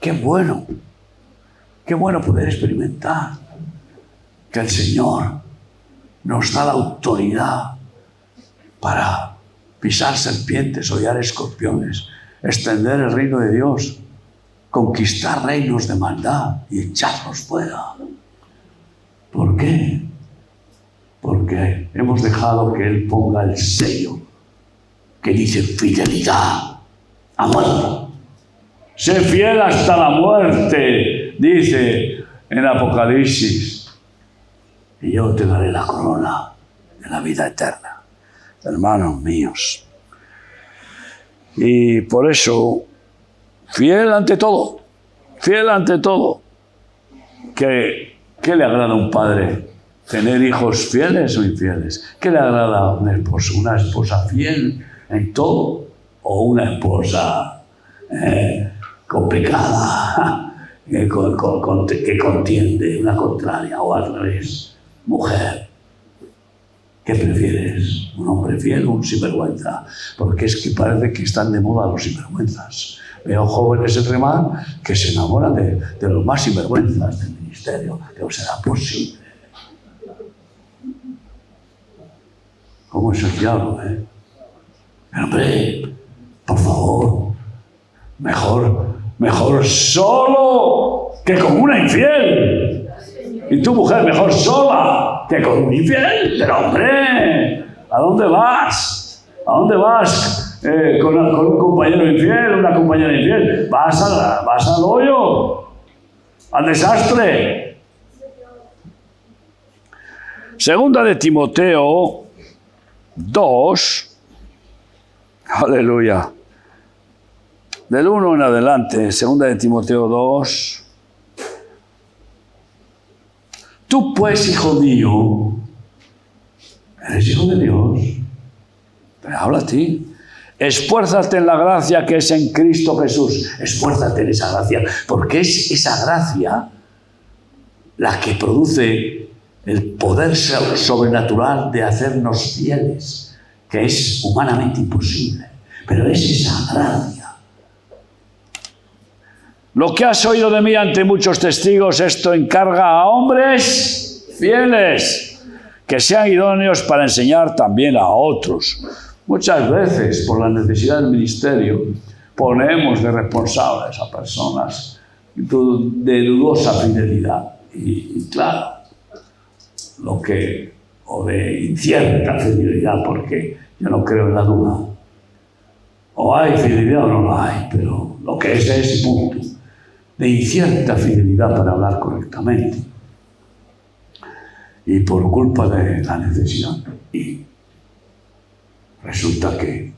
[SPEAKER 1] Qué bueno poder experimentar que el Señor nos da la autoridad para pisar serpientes, hollar escorpiones, extender el reino de Dios, conquistar reinos de maldad y echarlos fuera. ¿Por qué? Porque hemos dejado que Él ponga el sello que dice fidelidad a muerte. Sé fiel hasta la muerte, dice en Apocalipsis, y yo te daré la corona de la vida eterna. Hermanos míos. Y por eso, fiel ante todo. ¿Qué le agrada a un padre? ¿Tener hijos fieles o infieles? ¿Qué le agrada a un esposo? ¿Una esposa fiel en todo o una esposa complicada, que contiende, una contraria, o al revés? Mujer, ¿qué prefieres? ¿Un hombre fiel o un sinvergüenza? Porque es que parece que están de moda los sinvergüenzas. Veo jóvenes en Remar que se enamoran de los más sinvergüenzas del ministerio. ¿Cómo será posible? ¿Cómo es el diablo, Pero hombre, por favor, mejor solo que con una infiel. Y tu mujer, mejor sola que con un infiel. Pero hombre, ¿a dónde vas? ¿A dónde vas con un compañero infiel, una compañera infiel? Vas al hoyo, al desastre. Segunda de Timoteo 2, aleluya, del 1 en adelante, segunda de Timoteo 2. Tú pues, hijo mío, eres hijo de Dios, te habla a ti. Esfuérzate en la gracia que es en Cristo Jesús. Esfuérzate en esa gracia, porque es esa gracia la que produce el poder sobrenatural de hacernos fieles, que es humanamente imposible, pero es esa gracia. Lo que has oído de mí ante muchos testigos, esto encarga a hombres fieles, que sean idóneos para enseñar también a otros. Muchas veces, por la necesidad del ministerio, ponemos de responsables a personas de dudosa fidelidad. Y claro, o de incierta fidelidad, porque yo no creo en la duda. O hay fidelidad o no la hay, pero lo que es y punto. De incierta fidelidad para hablar correctamente. Y por culpa de la necesidad. Y resulta que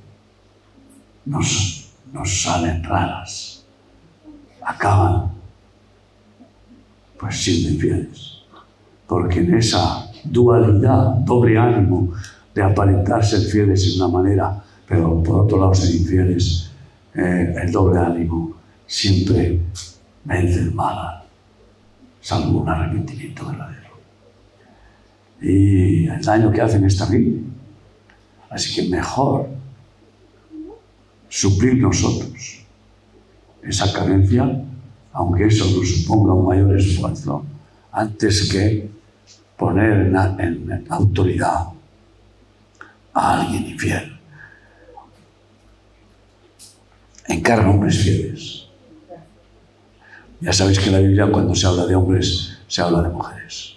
[SPEAKER 1] nos salen raras. Acaban pues siendo infieles. Porque en esa dualidad, doble ánimo de aparentar ser fieles en una manera pero por otro lado ser infieles, el doble ánimo siempre vence el mal, salvo un arrepentimiento verdadero. Y el daño que hacen es terrible. Así que mejor suplir nosotros esa carencia, aunque eso nos suponga un mayor esfuerzo, antes que poner en autoridad a alguien infiel. Encarga hombres fieles. Ya sabéis que en la Biblia, cuando se habla de hombres, se habla de mujeres.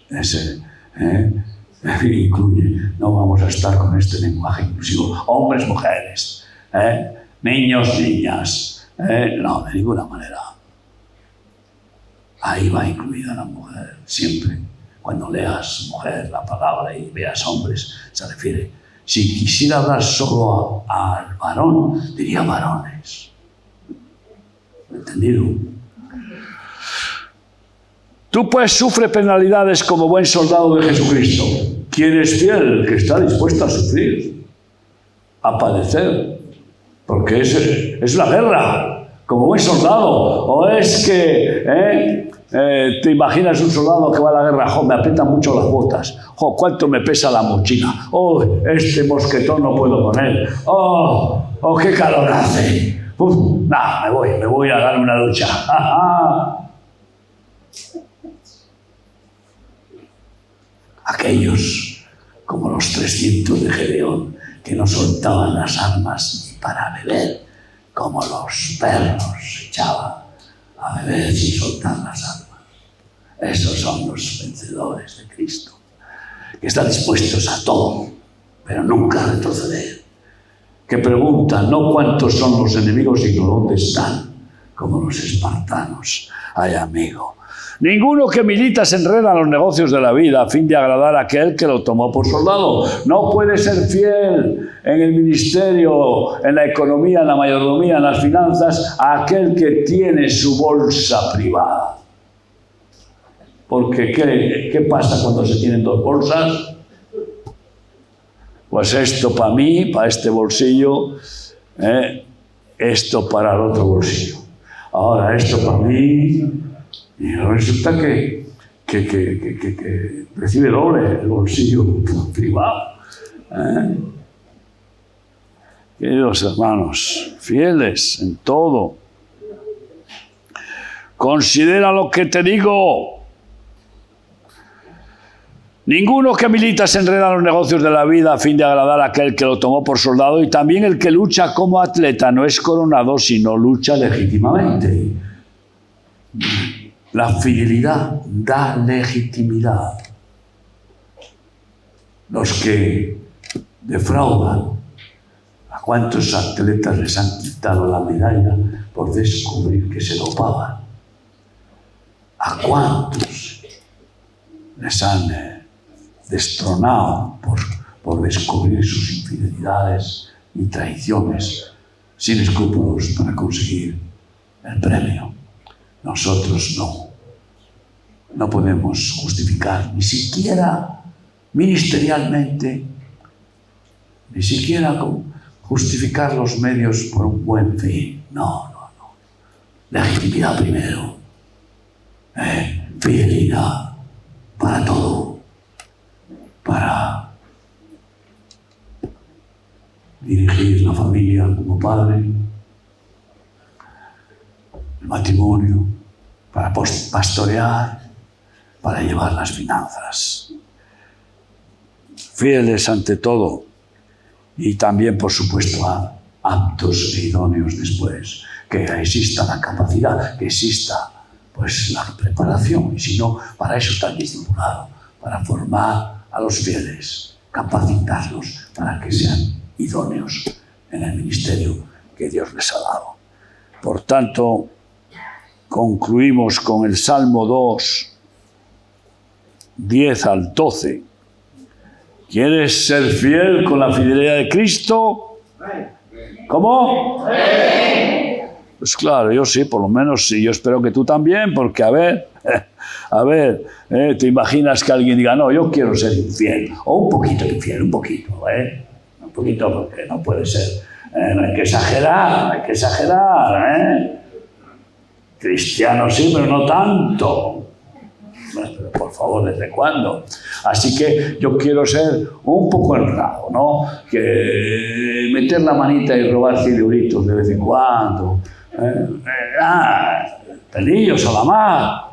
[SPEAKER 1] Incluye, no vamos a estar con este lenguaje inclusivo, hombres, mujeres, niños, niñas, no, de ninguna manera. Ahí va incluida la mujer, siempre. Cuando leas mujer la palabra y veas hombres, se refiere. Si quisiera hablar solo al varón, diría varones. ¿Entendido? Tú pues sufres penalidades como buen soldado de Jesucristo. ¿Quién es fiel? El que está dispuesto a sufrir, a padecer. Porque es una guerra, como buen soldado. O es que te imaginas un soldado que va a la guerra, me aprietan mucho las botas, cuánto me pesa la mochila, este mosquetón no puedo poner, qué calor hace, me voy a dar una ducha. Aquellos, como los 300 de Gedeón, que no soltaban las armas para beber, como los perros se echaban a beber sin soltar las armas. Esos son los vencedores de Cristo, que están dispuestos a todo, pero nunca a retroceder. Que preguntan no cuántos son los enemigos, sino dónde están, como los espartanos. Ay, amigo, ninguno que milita se enreda en los negocios de la vida a fin de agradar a aquel que lo tomó por soldado. No puede ser fiel en el ministerio, en la economía, en la mayordomía, en las finanzas, a aquel que tiene su bolsa privada. Porque ¿qué pasa cuando se tienen dos bolsas? Pues esto para mí, para este bolsillo, esto para el otro bolsillo. Ahora esto para mí, y resulta que recibe doble el bolsillo privado. Queridos hermanos, fieles en todo. Considera lo que te digo. Ninguno que milita se enreda en los negocios de la vida a fin de agradar a aquel que lo tomó por soldado, y también el que lucha como atleta no es coronado, sino lucha legítimamente. La fidelidad da legitimidad. Los que defraudan, ¿a cuántos atletas les han quitado la medalla por descubrir que se dopaban? ¿A cuántos les han destronado por descubrir sus infidelidades y traiciones sin escrúpulos para conseguir el premio? Nosotros no podemos justificar ni siquiera ministerialmente, ni siquiera justificar los medios por un buen fin. No. Legitimidad primero, fidelidad para todo, para dirigir la familia como padre, el matrimonio, para pastorear, para llevar las finanzas. Fieles ante todo, y también, por supuesto, aptos e idóneos después, que exista la capacidad, que exista pues la preparación, y si no, para eso está el discipulado, para formar a los fieles, capacitarlos para que sean idóneos en el ministerio que Dios les ha dado. Por tanto, concluimos con el Salmo 2, 10 al 12. ¿Quieres ser fiel con la fidelidad de Cristo? ¿Cómo? Pues claro, yo sí, por lo menos sí. Yo espero que tú también, porque a ver, te imaginas que alguien diga, no, yo quiero ser infiel, o un poquito infiel, un poquito, porque no puede ser No hay que exagerar, hay que exagerar, ¿eh? Cristiano sí, pero no tanto. Bueno, pero por favor, ¿desde cuándo? Así que yo quiero ser un poco honrado, ¿no? Que meter la manita y robar 100 euritos de vez en cuando. Pelillos a la mar.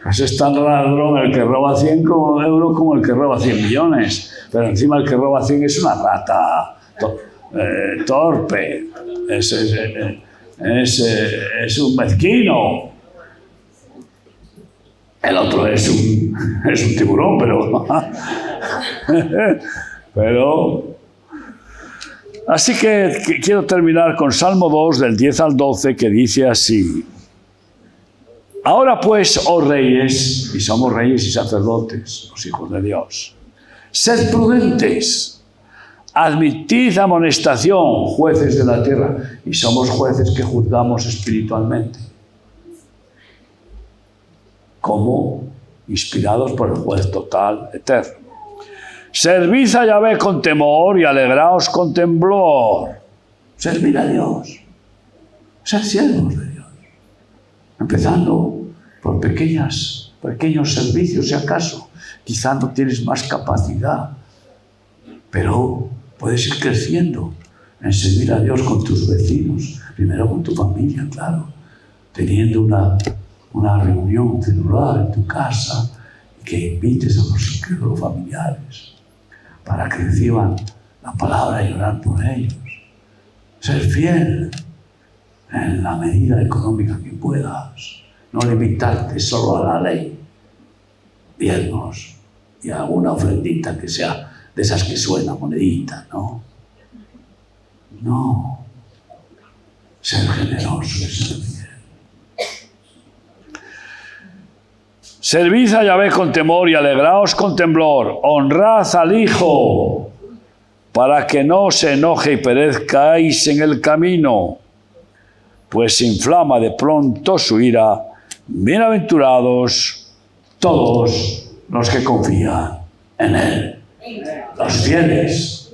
[SPEAKER 1] Pues es tan ladrón el que roba 100 euros como el que roba 100 millones. Pero encima el que roba 100 es una rata torpe. Es un mezquino. El otro es un tiburón, pero... Así que quiero terminar con Salmo 2, del 10 al 12, que dice así. Ahora pues, oh reyes, y somos reyes y sacerdotes, los hijos de Dios, sed prudentes, admitid amonestación, jueces de la tierra, y somos jueces que juzgamos espiritualmente, como inspirados por el juez total, eterno. Servid a Yahvé con temor y alegraos con temblor. Servid a Dios. Ser siervos de Dios. Empezando por pequeños servicios, si acaso. Quizá no tienes más capacidad, pero puedes ir creciendo en servir a Dios con tus vecinos. Primero con tu familia, claro. Teniendo una reunión celular en tu casa y que invites a los familiares para que reciban la palabra y orar por ellos. Ser fiel en la medida económica que puedas. No limitarte solo a la ley. Diezmos y alguna ofrendita que sea de esas que suena monedita, ¿no? No. Ser generoso es ser fiel. Servid a Yahvé con temor y alegraos con temblor. Honrad al Hijo, para que no se enoje y perezcáis en el camino, pues se inflama de pronto su ira. Bienaventurados todos los que confían en Él. Los fieles,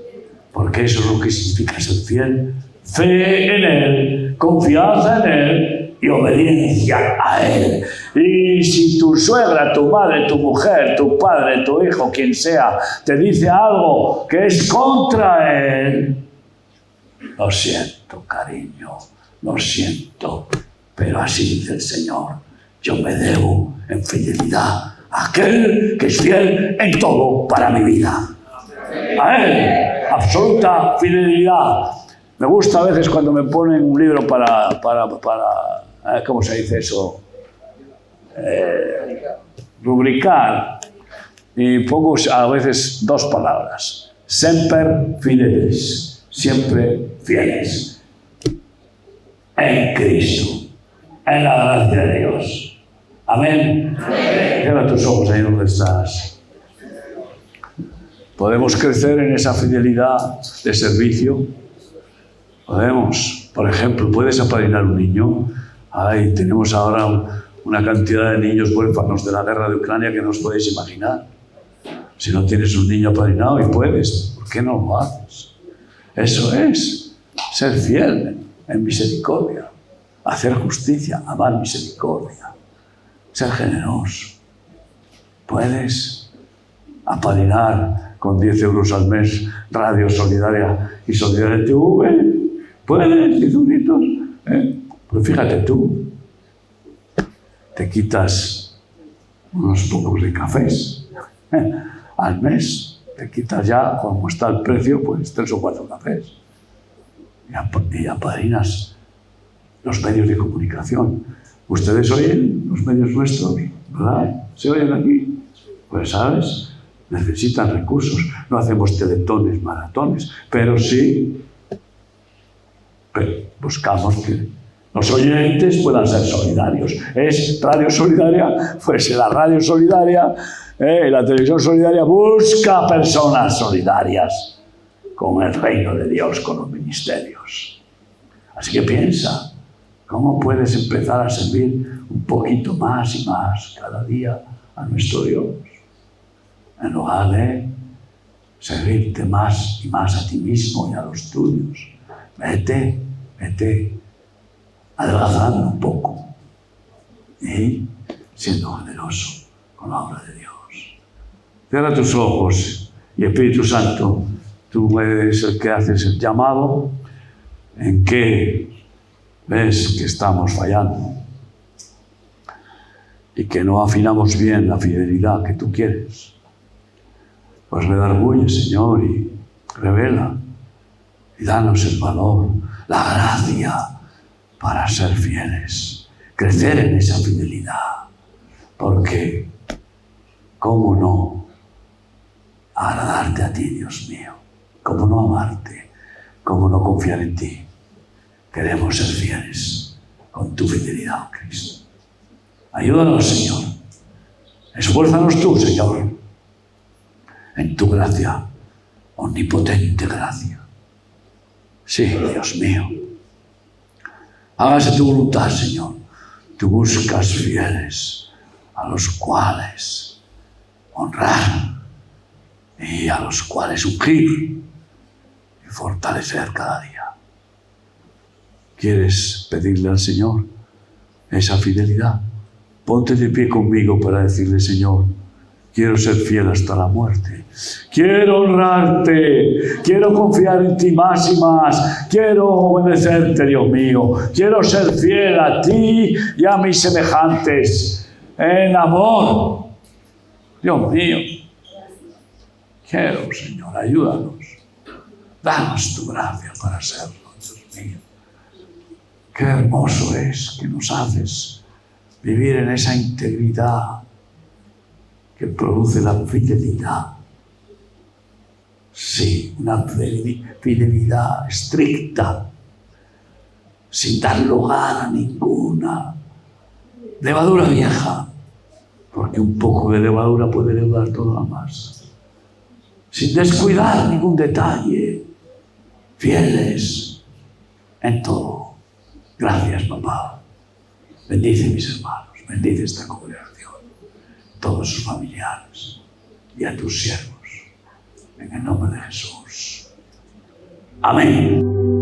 [SPEAKER 1] porque eso es lo que significa ser fiel. Fe en Él, confianza en Él y obediencia a Él. Y si tu suegra, tu madre, tu mujer, tu padre, tu hijo, quien sea, te dice algo que es contra Él, lo siento, cariño, lo siento, pero así dice el Señor, yo me debo en fidelidad a aquel que es fiel en todo para mi vida. A Él, absoluta fidelidad. Me gusta a veces cuando me ponen un libro para ¿cómo se dice eso? Rubricar. Y pongo a veces 2 palabras. Semper fidelis. Siempre fieles. En Cristo. En la gracia de Dios. Amén. Cierra tus ojos ahí donde estás. ¿Podemos crecer en esa fidelidad de servicio? Podemos. Por ejemplo, ¿puedes apadrinar un niño? Ay, tenemos ahora una cantidad de niños huérfanos de la guerra de Ucrania que no os podéis imaginar. Si no tienes un niño apadrinado y puedes, ¿por qué no lo haces? Eso es ser fiel en misericordia, hacer justicia, amar misericordia, ser generoso. Puedes apadrinar con 10 euros al mes Radio Solidaria y Solidaria TV. Puedes, 10 euritos. Pues fíjate tú, te quitas unos pocos de cafés al mes, te quitas ya, como está el precio, pues 3 o 4 cafés. Y apadrinas los medios de comunicación. Ustedes oyen los medios nuestros, ¿verdad? ¿Se oyen aquí? Pues, ¿sabes? Necesitan recursos. No hacemos teletones, maratones, pero sí buscamos que los oyentes puedan ser solidarios. Es Radio Solidaria, pues la Radio Solidaria, la televisión solidaria busca personas solidarias con el reino de Dios, con los ministerios. Así que piensa, ¿cómo puedes empezar a servir un poquito más y más cada día a nuestro Dios? En lugar de servirte más y más a ti mismo y a los tuyos, Vete adelgazando un poco y siendo generoso con la obra de Dios. Cierra tus ojos y Espíritu Santo, tú eres el que haces el llamado. ¿En qué ves que estamos fallando? Y que no afinamos bien la fidelidad que tú quieres. Pues redarguye, Señor, y revela y danos el valor, la gracia para ser fieles, crecer en esa fidelidad. Porque, ¿cómo no agradarte a ti, Dios mío? ¿Cómo no amarte? ¿Cómo no confiar en ti? Queremos ser fieles con tu fidelidad, Cristo. Ayúdanos, Señor. Esfuérzanos tú, Señor, en tu gracia, omnipotente gracia. Sí, Dios mío. Hágase tu voluntad, Señor. Tú buscas fieles a los cuales honrar y a los cuales ungir y fortalecer cada día. ¿Quieres pedirle al Señor esa fidelidad? Ponte de pie conmigo para decirle, Señor, quiero ser fiel hasta la muerte. Quiero honrarte. Quiero confiar en ti más y más. Quiero obedecerte, Dios mío. Quiero ser fiel a ti y a mis semejantes. En amor. Dios mío. Quiero, Señor, ayúdanos. Danos tu gracia para serlo, Dios mío. Qué hermoso es que nos haces vivir en esa integridad que produce la fidelidad. Sí, una fidelidad estricta, sin dar lugar a ninguna levadura vieja, porque un poco de levadura puede levar toda la masa. Sin descuidar ningún detalle, fieles en todo. Gracias, papá. Bendice a mis hermanos, bendice esta congregación, todos sus familiares y a tus siervos. En el nombre de Jesús. Amén.